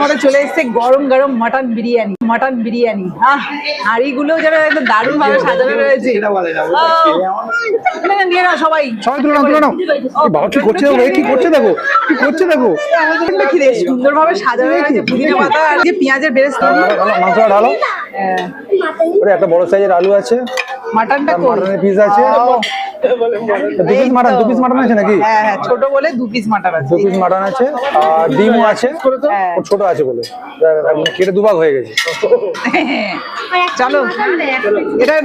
আমাদের চলে এসেছে গরম গরম মাটন বিরিয়ানি। হাঁড়িগুলো যেন একদম দারুণ ভাবে সাজানো রয়েছে। নিয়ে নাও সবাই তুলে নাও। বাবা কি করছে দেখো সুন্দর ভাবে সাজানো রয়েছে, পুদিনা পাতা আর যে পেঁয়াজের বেরেস্তা। মাংসটা ঢালো। একটা বড় সাইজের আলু আছে, মাটনটা মাটনের পিস আছে, দু পিস মাটন আছে নাকি? হ্যাঁ, ছোট বলে 2 পিস মাটন আছে। 2 পিস মাটন আছে আর ডিমও আছে, ছোট আছে বলে কেটে দুভাগ হয়ে গেছে। চলো,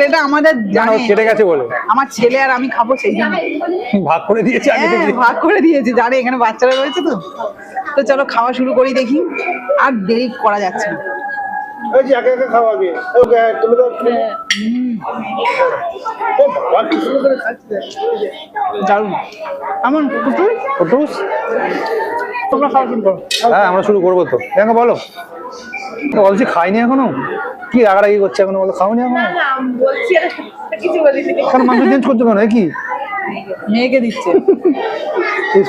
এটা আমাদের জানো কেটে গেছে বলে আমার ছেলে আর আমি খাবো, সেই জন্য ভাগ করে দিয়েছি। ভাগ করে দিয়েছি, জানে এখানে বাচ্চারা রয়েছে তো চলো খাওয়া শুরু করি, দেখি আর দেরি করা যাচ্ছে না। তোমরা খাওয়া শুরু করো। হ্যাঁ, আমরা শুরু করবো তো। দেখো বলো, বলছি খাইনি এখনো, কি রাগারাগি করছে এখনো? বলো খাওনি এখনো? এখন মাংস চেঞ্জ করছো কেন? কি মেয়েকে দিচ্ছে?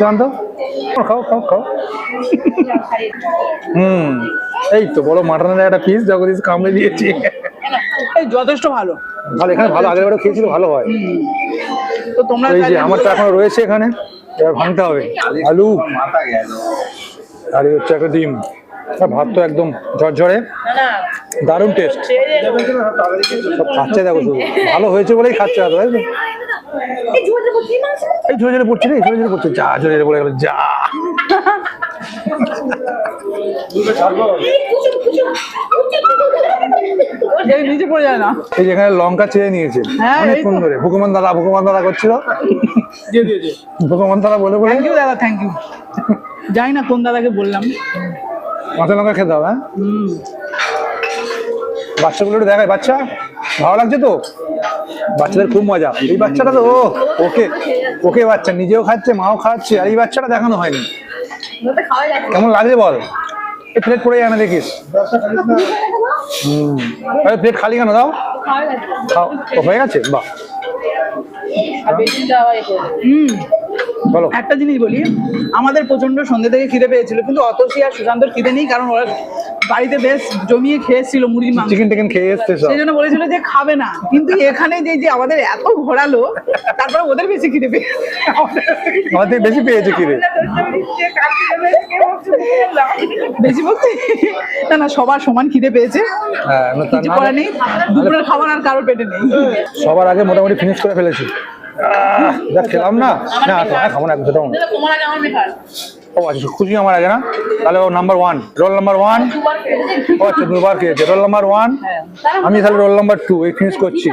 শান্ত, খাও। এই তো বড় মাটনের একটা পিস জগদীশ কামড়ে দিয়েছি। যথেষ্ট ভালো। এখানে ভালো, আগের বারে খেয়েছিল, ভালো হয়। তো তোমরা এই যে আমারটা এখনো রয়েছে এখানে, এবার ভাঙতে হবে। আলু আর হচ্ছে একটা ডিম, ভাত তো একদম ঝরঝরে, দারুণ টেস্ট। সব খাচ্ছে দেখো, শুধু ভালো হয়েছে বলেই খাচ্ছে। আর তাই তো এই ঝরে পড়ছে রে, যা ঝরে পড়ে গেল, যা। নিচে পড়ে যায় না। এই যেখানে লঙ্কা চেয়ে নিয়েছে অনেকক্ষণ ধরে, ভগবান দাদা করছিল, ভগবান দাদা বলে থ্যাংক ইউ দাদা, থ্যাংক ইউ। জানি না কোন দাদাকে বললাম। কাঁচা লঙ্কা খেতে হবে। বাচ্চাগুলো একটু দেখায়, বাচ্চা ভালো লাগছে তো? বাচ্চাদের খুব মজা। এই বাচ্চাটা তো ওকে বাচ্চা নিজেও খাচ্ছে, মাও খাচ্ছে, আর এই বাচ্চাটা দেখানো হয়নি। কেমন লাগছে বল? এই প্লেট পড়ে যায় না দেখিস? প্লেট খালি কেন? দাও, খাও। হয়ে গেছে, বাহ। বলো। একটা জিনিস বলি, আমাদের প্রচন্ড সন্ধ্যে থেকে খিদে পেয়েছিল, কিন্তু অতসী আর সুশান্তর খিদে নেই, কারণ ওরা বাড়িতে বেশ জমিয়ে খেয়েছিল মুরগির মাংস, চিকেন খেয়ে এসছে, সেই জন্য বলেছিল যে খাবে না। কিন্তু এখানে যে আমাদের এত ঘোরালো, তারপরে ওদের বেশি খিদে পেয়েছে, আমাদের বেশি পেয়েছে খিদে। বেশি বলতে না, সবার সমান খিদে পেয়েছে, কিছু করার নেই। দুপুরের খাবার আর কারোর পেটে নেই। সবার আগে মোটামুটি ফিনিশ করে ফেলেছি। যা খেলাম না, খাবো না। ও আচ্ছা, খুশি আমার আগে না? তাহলে ও নাম্বার 1, রোল নাম্বার 1। ও আচ্ছা, 2বার খেয়েছে। রোল নাম্বার 1, আমি তাহলে রোল নাম্বার 2 এই ফিনিশ করছি।